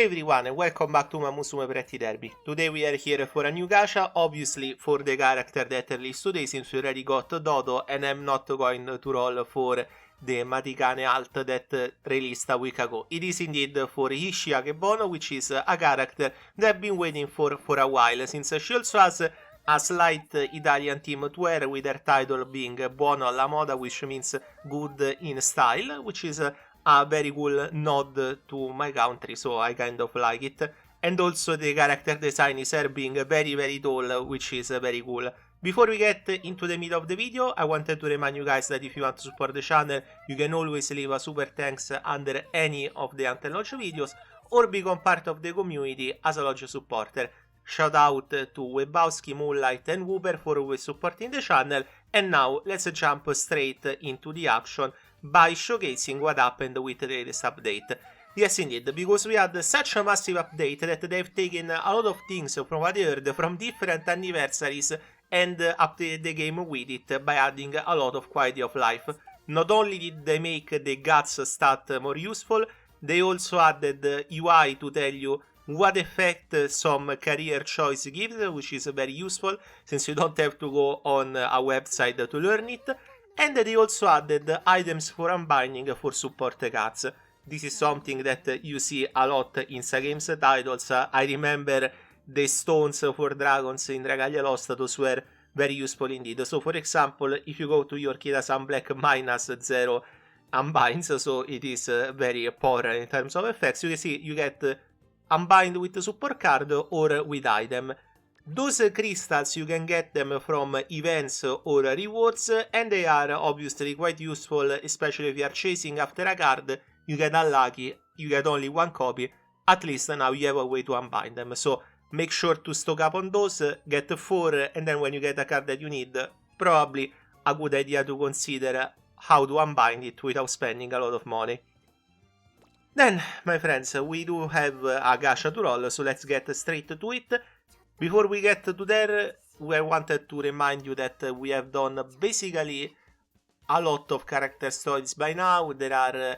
Hello everyone and welcome back to Umamusume Pretty Derby. Today we are here for a new gacha, obviously for the character that released today since we already got Dodo, and I'm not going to roll for the Matikane alt that released a week ago. It is indeed for HISHI AKEBONO, which is a character that I've been waiting for a while, since she also has a slight Italian theme to her, with her title being Buono alla moda, which means good in style, which is a very cool nod to my country, so I kind of like it. And also the character design is her being very tall, which is very cool. Before we get into the meat of the video, I wanted to remind you guys that if you want to support the channel, you can always leave a super thanks under any of the Until Launch videos, or become part of the community as a Lodge supporter. Shout out to Webowski, Moonlight and Wooper for always supporting the channel, and now let's jump straight into the action by showcasing what happened with the latest update. Yes indeed, because we had such a massive update that they've taken a lot of things from what I heard from different anniversaries and updated the game with it by adding a lot of quality of life. Not only did they make the guts stat more useful, they also added UI to tell you what effect some career choice gives, which is very useful since you don't have to go on a website to learn it. And they also added items for unbinding for support cards. This is something that you see a lot in some games titles. I remember the stones for dragons in Dragalia Lost, those were very useful indeed. So for example, if you go to your Kira-san Black -0 unbinds, so it is very poor in terms of effects. You can see you get unbind with support card or with item. Those crystals you can get them from events or rewards, and they are obviously quite useful, especially if you are chasing after a card, you get unlucky, you get only one copy, at least now you have a way to unbind them. So make sure to stock up on those, get 4, and then when you get a card that you need, probably a good idea to consider how to unbind it without spending a lot of money. Then, my friends, we do have a gacha to roll, so let's get straight to it. Before we get to there, I wanted to remind you that we have done basically a lot of character stories by now. There are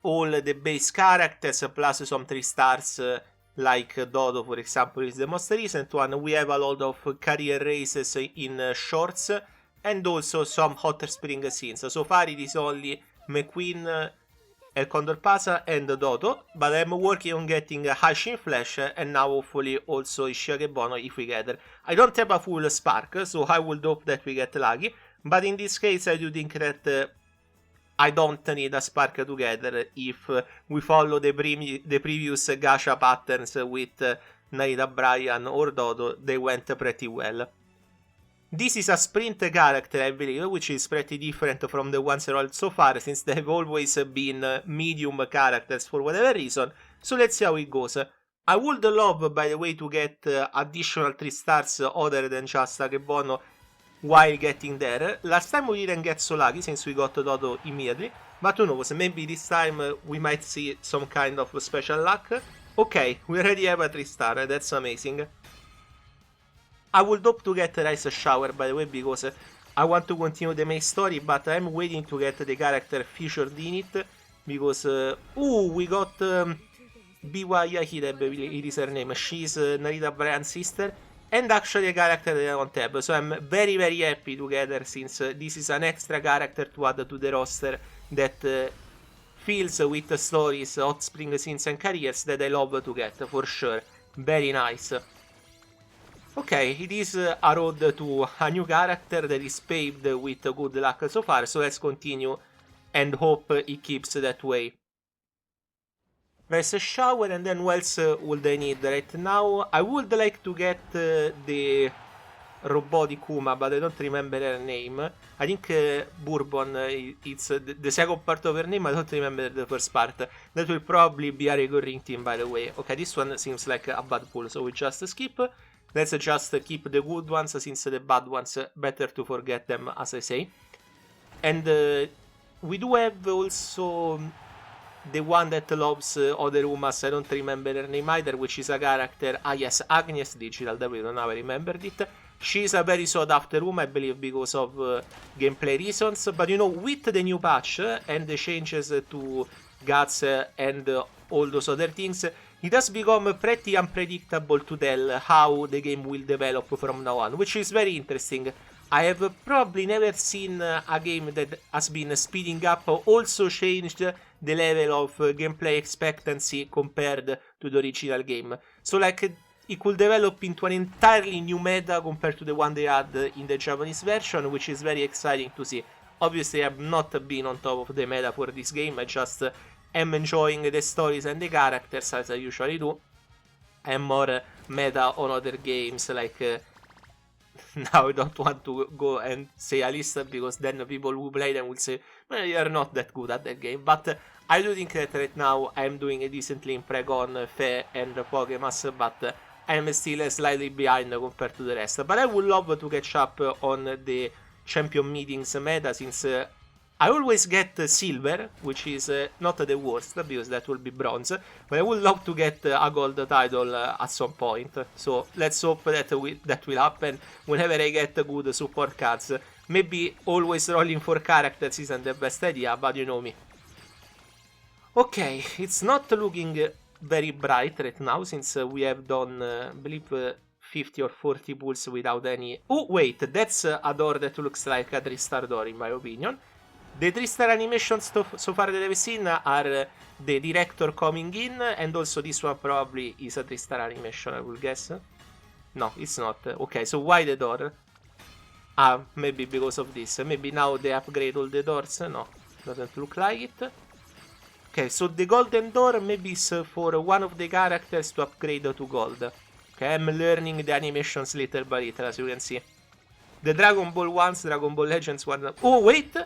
all the base characters plus some 3 stars like Dodo, for example, is the most recent one. We have a lot of career races in shorts and also some hot spring scenes. So far it is only McQueen, El Condor Pasa and Dodo, but I'm working on getting HISHI in Flash, and now hopefully also HISHI AKEBONO if we get there. I don't have a full spark, so I would hope that we get lucky, but in this case I do think that I don't need a spark together. If we follow the previous gacha patterns with Narita Brian or Dodo, they went pretty well. This is a sprint character, I believe, which is pretty different from the ones rolled so far, since they've always been medium characters for whatever reason. So let's see how it goes. I would love, by the way, to get additional 3 stars other than just Akebono while getting there. Last time we didn't get so lucky since we got Dodo immediately, but who knows, maybe this time we might see some kind of special luck. Okay, we already have a 3 star, that's amazing. I would hope to get Rice Shower, by the way, because I want to continue the main story, but I'm waiting to get the character featured in it, because, we got Biwa Yahide, it is her name. She's Narita Brian's sister, and actually a character that I don't have, so I'm very happy to get her, since this is an extra character to add to the roster that fills with stories, hot spring scenes and careers that I love to get, for sure. Very nice. Okay, it is a road to a new character that is paved with good luck so far, so let's continue and hope it keeps that way. There's a shower, and then what else would I need right now? I would like to get the robotic Kuma, but I don't remember her name. I think Bourbon, it's the second part of her name, I don't remember the first part. That will probably be a recurring theme, by the way. Okay, this one seems like a bad pull, so we just skip. Let's just keep the good ones, since the bad ones, better to forget them, as I say. And we do have also the one that loves other Umas, I don't remember her name either, which is a character, yes, Agnes Digital, there we go, now I remembered it. She's a very sought after Uma, I believe, because of gameplay reasons, but you know, with the new patch and the changes to guts and all those other things, it has become pretty unpredictable to tell how the game will develop from now on, which is very interesting. I have probably never seen a game that has been speeding up also changed the level of gameplay expectancy compared to the original game. So like it could develop into an entirely new meta compared to the one they had in the Japanese version, which is very exciting to see. Obviously, I've not been on top of the meta for this game, I just am enjoying the stories and the characters as I usually do. I'm more meta on other games, like now I don't want to go and say Alista because then people who play them will say, well, you're not that good at that game. But I do think that right now I'm doing decently in Pregon, Fe, and Pokemas, but I'm still slightly behind compared to the rest. But I would love to catch up on the champion meetings meta, since I always get silver, which is not the worst, because that will be bronze, but I would love to get a gold title at some point. So let's hope that that will happen whenever I get good support cards. Maybe always rolling for characters isn't the best idea, but you know me. Okay, it's not looking very bright right now, since we have done, I believe, 50 or 40 pulls without any... Oh, wait, that's a door that looks like a 3-star door, in my opinion. The 3-star animations so far that I've seen are the director coming in, and also this one probably is a 3-star animation, I will guess. No, it's not. Okay, so why the door? Ah, maybe because of this. Maybe now they upgrade all the doors. No, doesn't look like it. Okay, so the golden door maybe is for one of the characters to upgrade to gold. Okay, I'm learning the animations little by little, as you can see. The Dragon Ball ones, Dragon Ball Legends one... Oh, wait!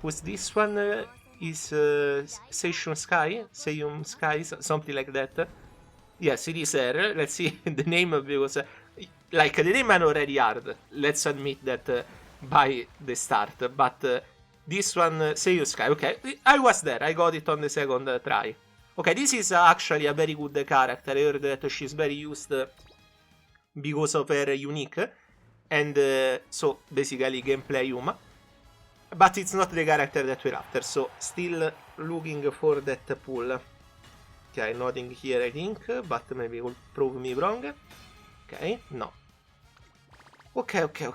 Was this one is Seishun Sky? Seiyun Sky? Something like that. Yes, it is her. Let's see the name, because like the name are already hard. Let's admit that by the start. But this one, Seiyun Sky. Okay, I was there. I got it on the second try. Okay, this is actually a very good character. I heard that she's very used because of her unique. And so basically gameplay Yuma. But it's not the character that we're after, so still looking for that pull. Okay, nothing here I think, but maybe will prove me wrong. Okay, no. Okay.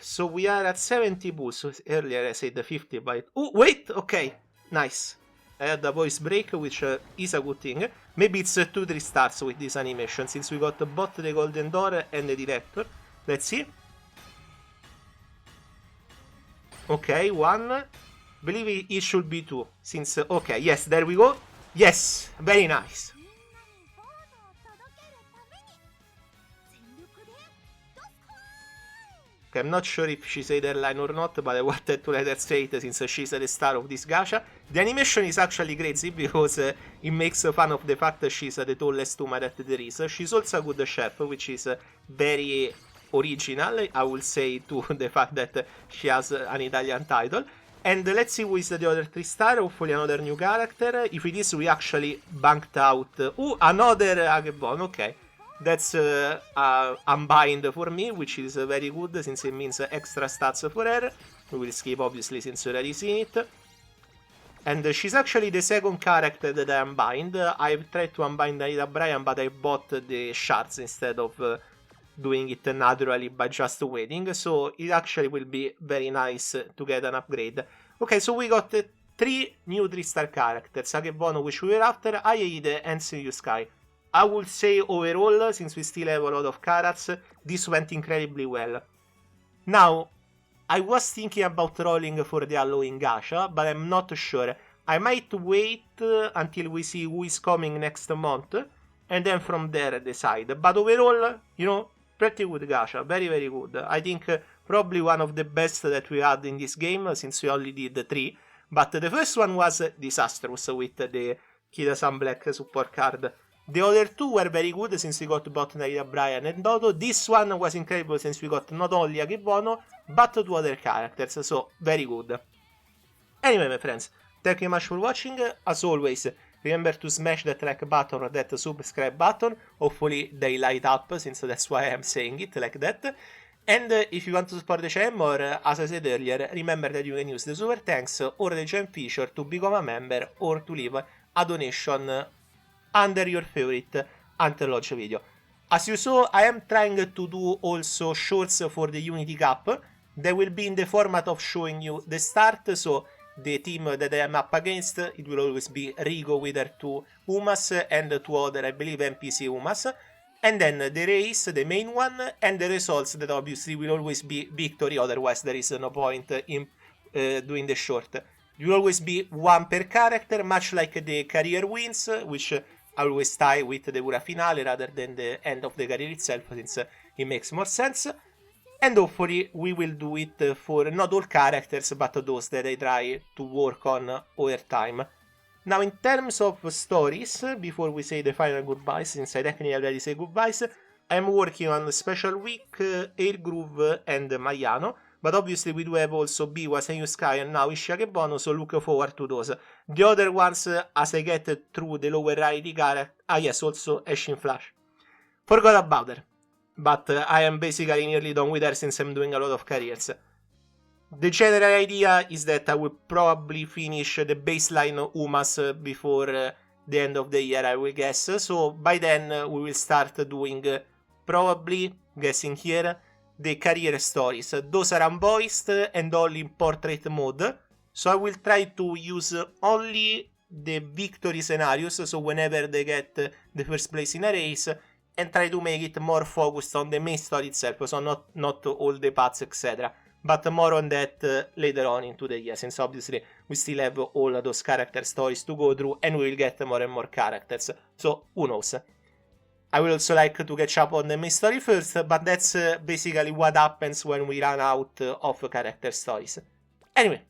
So we are at 70 pulls. Earlier I said 50, but... Oh, wait! Okay, nice. I had a voice break, which is a good thing. Maybe it's 2-3 stars with this animation, since we got both the golden door and the director. Let's see. Okay, 1. Believe it should be 2, since... okay, yes, there we go. Yes, very nice. Okay, I'm not sure if she said her line or not, but I wanted to let her say it since she's the star of this gacha. The animation is actually crazy because it makes fun of the fact that she's the tallest Uma that there is. She's also a good chef, which is very original, I will say, to the fact that she has an Italian title. And let's see who is the other 3-star, hopefully another new character. If it is, we actually banked out... oh, another Akebono, okay. That's unbind for me, which is very good, since it means extra stats for her. We will skip, obviously, since we already seen it. And she's actually the second character that I unbind. I've tried to unbind Anita Bryan, but I bought the shards instead of... doing it naturally by just waiting, so it actually will be very nice to get an upgrade. Okay, so we got 3 new 3-star characters, Akebono, which we were after, Aiide, and Seiyun Sky. I would say overall, since we still have a lot of cards, this went incredibly well. Now, I was thinking about rolling for the Halloween gacha, but I'm not sure. I might wait until we see who is coming next month, and then from there decide. But overall, you know, pretty good gacha, very very good. I think probably one of the best that we had in this game, since we only did 3. But the first one was disastrous with the Kida-san Black support card. The other 2 were very good, since we got both Naida Bryan and Dodo. This one was incredible, since we got not only Akebono, but 2 other characters, so very good. Anyway, my friends, thank you very much for watching. As always, remember to smash that like button or that subscribe button. Hopefully they light up, since that's why I'm saying it like that. And if you want to support the channel more, as I said earlier, remember that you can use the super thanks or the gem feature to become a member or to leave a donation under your favorite anthology video. As you saw, I am trying to do also shorts for the Unity Cup. They will be in the format of showing you the start, so the team that I am up against, it will always be Rigo with her 2 Umas and 2 other, I believe, NPC Umas. And then the race, the main one, and the results that obviously will always be victory, otherwise there is no point in doing the short. It will always be 1 per character, much like the career wins, which I always tie with the Ura Finale rather than the end of the career itself, since it makes more sense. And hopefully we will do it for not all characters, but those that I try to work on over time. Now, in terms of stories, before we say the final goodbyes, since I technically already say goodbyes, I am working on Special Week, Air Groove, and Maiano. But obviously we do have also Biwa, Senyu Sky, and now HISHI AKEBONO, so look forward to those. The other ones, as I get through the lower rarity character... Ah yes, also Ashin Flash. Forgot about her. But I am basically nearly done with her since I'm doing a lot of careers. The general idea is that I will probably finish the baseline Umas before the end of the year, I will guess. So by then we will start doing, probably, guessing here, the career stories. Those are unvoiced and only in portrait mode. So I will try to use only the victory scenarios, so whenever they get the first place in a race, and try to make it more focused on the main story itself, so not all the paths, etc. But more on that later on into the year, since obviously we still have all those character stories to go through, and we will get more and more characters, so who knows. I would also like to catch up on the main story first, but that's basically what happens when we run out of character stories. Anyway,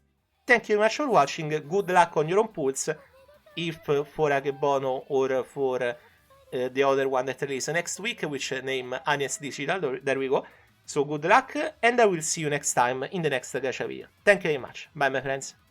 thank you very much for watching, good luck on your own pulls, if for Akebono or for the other one that releases next week, which name Agnes Digital, there we go. So good luck, and I will see you next time in the next gacha video. Thank you very much, bye my friends.